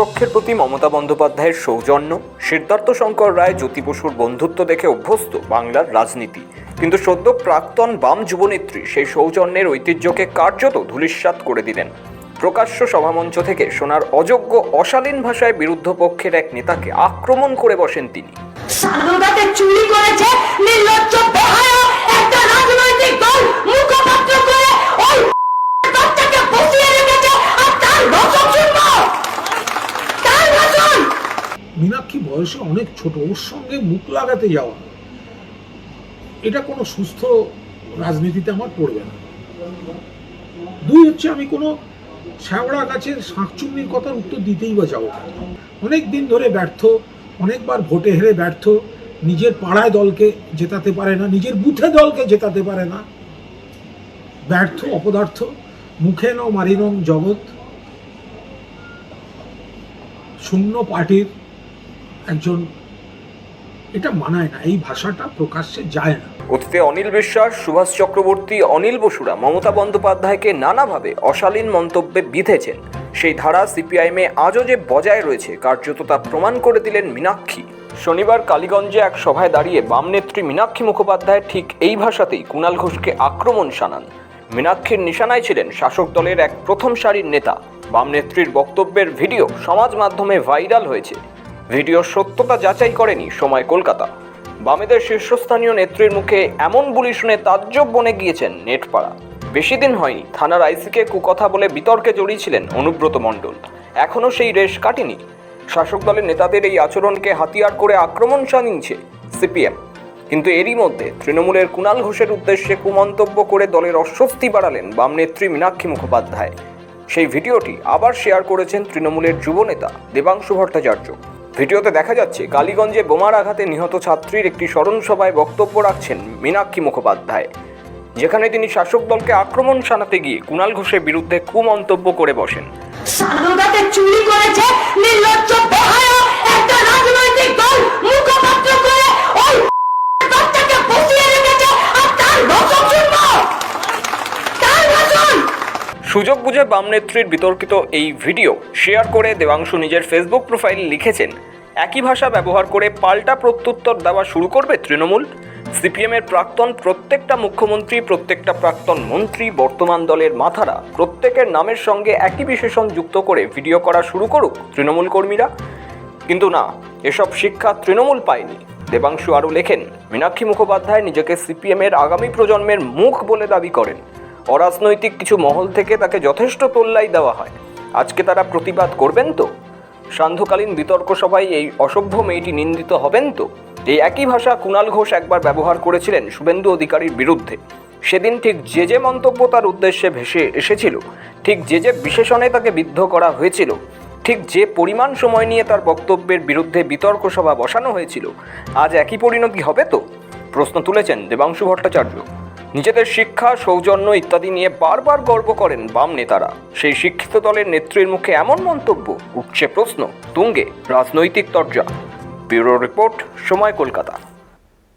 প্রতিপক্ষের প্রতি মমতা বন্দ্যোপাধ্যায়ের সৌজন্য, সিদ্ধার্থ শঙ্কর রায়, জ্যোতি বসুর বন্ধুত্ব দেখে অভ্যস্ত বাংলার রাজনীতি। কিন্তু সদ্য প্রাক্তন বাম যুবনেত্রী সেই সৌজন্যের ঐতিহ্যকে কার্যত ধূলিসাৎ করে দিলেন। প্রকাশ্য সভামঞ্চ থেকে শোনার অযোগ্য অশালীন ভাষায় বিরুদ্ধ পক্ষের এক নেতাকে আক্রমণ করে বসেন তিনি। স্বাধীনতাকে চুরি করেছে নির্লজ্জ বেহায়া একটা রাজনৈতিক দল মুখপাত্র করে ওই বাচ্চাকে বসিয়ে রেখেছে আর তার ভাষণ শুনবো, তার ভাষণ। মীনাক্ষী বয়সে অনেক ছোট, ওর সঙ্গে মুখ লাগাতে যাওয়া এটা কোনো সুস্থ রাজনীতিতে আমার পড়বে না। দুই হচ্ছে, আমি কোনো শ্যাওড়া গাছের শাঁকচুন্নির কথার উত্তর দিতেই বা যাবো। অনেক দিন ধরে ব্যর্থ, অনেকবার ভোটে হেরে ব্যর্থ, নিজের পাড়ায় দলকে জেতাতে পারে না, নিজের বুথে দলকে জেতাতে পারে না, ব্যর্থ অপদার্থ, মুখে ন মারিনং জগৎ, শূন্য পার্টির একজন, এটা মানায় না, এই ভাষাটা প্রকাশ্যে যায় না। অতীতে অনিল বিশ্বাস, সুভাষ চক্রবর্তী, অনিল বসুরা মমতা বন্দ্যোপাধ্যায়কে নানাভাবে অশালীন মন্তব্যে বিঁধেছেন। সেই ধারা সিপিআইএমে আজও যে বজায় রয়েছে, কার্যত তা প্রমাণ করে দিলেন মীনাক্ষী। শনিবার কালীগঞ্জে এক সভায় দাঁড়িয়ে বাম নেত্রী মীনাক্ষী মুখোপাধ্যায় ঠিক এই ভাষাতেই কুণাল ঘোষকে আক্রমণ শানান। মীনাক্ষীর নিশানায় ছিলেন শাসক দলের এক প্রথম সারির নেতা। বাম নেত্রীর বক্তব্যের ভিডিও সমাজ মাধ্যমে ভাইরাল হয়েছে। ভিডিওর সত্যতা যাচাই করেনি সময় কলকাতা। বামেদের শীর্ষস্থানীয় নেত্রীর মুখে এমন বুলি শুনে তাজ্জব বনে গিয়েছেন নেটপাড়া। বেশি দিন হয়নি থানার আইসিকে কুকথা বলে বিতর্কে জড়িয়েছিলেন অনুব্রত মণ্ডল। এখনও সেই রেশ কাটেনি। শাসক দলের নেতাদের এই আচরণকে হাতিয়ার করে আক্রমণ শানিয়েছে সিপিএম। কিন্তু এরই মধ্যে তৃণমূলের কুণাল ঘোষের উদ্দেশ্যে কুমন্তব্য করে দলের অস্বস্তি বাড়ালেন বাম নেত্রী মীনাক্ষী মুখোপাধ্যায়। সেই ভিডিওটি আবার শেয়ার করেছেন তৃণমূলের যুবনেতা দেবাংশু ভট্টাচার্য। ভিডিওতে দেখা যাচ্ছে কালীগঞ্জে বোমার আঘাতে নিহত ছাত্রীর একটি স্মরণ সভায় বক্তব্য রাখছেন মীনাক্ষী মুখোপাধ্যায়, যেখানে তিনি শাসক দলকে আক্রমণ শানাতে গিয়ে কুণাল ঘোষের বিরুদ্ধে কুমন্তব্য করে বসেন। স্বাধীনতাকে চুরি করেছে নির্লজ্জ বেহায়া একটা রাজনৈতিক দল মুখপাত্র করে ওই বাচ্চাকে বসিয়ে রেখেছে আর তার ভাষণ শুনবো, তার ভাষণ। সুযোগ বুঝে বাম নেত্রীর বিতর্কিত এই ভিডিও শেয়ার করে দেবাংশু নিজের ফেসবুক প্রোফাইলে লিখেছেন, একই ভাষা ব্যবহার করে পাল্টা প্রত্যুত্তর দেওয়া শুরু করবে তৃণমূল। সিপিএমের প্রাক্তন প্রত্যেকটা মুখ্যমন্ত্রী, প্রত্যেকটা প্রাক্তন মন্ত্রী, বর্তমান দলের মাথারা প্রত্যেকের নামের সঙ্গে একই বিশেষণ যুক্ত করে ভিডিও করা শুরু করুক তৃণমূল কর্মীরা। কিন্তু না, এসব শিক্ষা তৃণমূল পায়নি। দেবাংশু আরও লেখেন, মীনাক্ষী মুখোপাধ্যায় নিজেকে সিপিএমের আগামী প্রজন্মের মুখ বলে দাবি করেন। অরাজনৈতিক কিছু মহল থেকে তাকে যথেষ্ট তোল্লাই দেওয়া হয়। আজকে তারা প্রতিবাদ করবেন তো? সান্ধ্যকালীন বিতর্ক সভায় এই অসভ্য মেয়েটি নিন্দিত হবেন তো? এই একই ভাষা কুণাল ঘোষ একবার ব্যবহার করেছিলেন শুভেন্দু অধিকারীর বিরুদ্ধে। সেদিন ঠিক যে মন্তব্য তার উদ্দেশ্যে ভেসে এসেছিল, ঠিক যে বিশেষণে তাকে বিদ্ধ করা হয়েছিল, ঠিক যে পরিমাণ সময় নিয়ে তার বক্তব্যের বিরুদ্ধে বিতর্ক সভা বসানো হয়েছিল, আজ একই পরিণতি হবে তো? প্রশ্ন তুলেছেন দেবাংশু ভট্টাচার্য। নিজেদের শিক্ষা, সৌজন্য ইত্যাদি নিয়ে বারবার গর্ব করেন বাম নেতারা। সেই শিক্ষিত দলের নেত্রীর মুখে এমন মন্তব্য, উঠছে প্রশ্ন, তুঙ্গে রাজনৈতিক তরজা। ব্যুরো রিপোর্ট, সময় কলকাতা।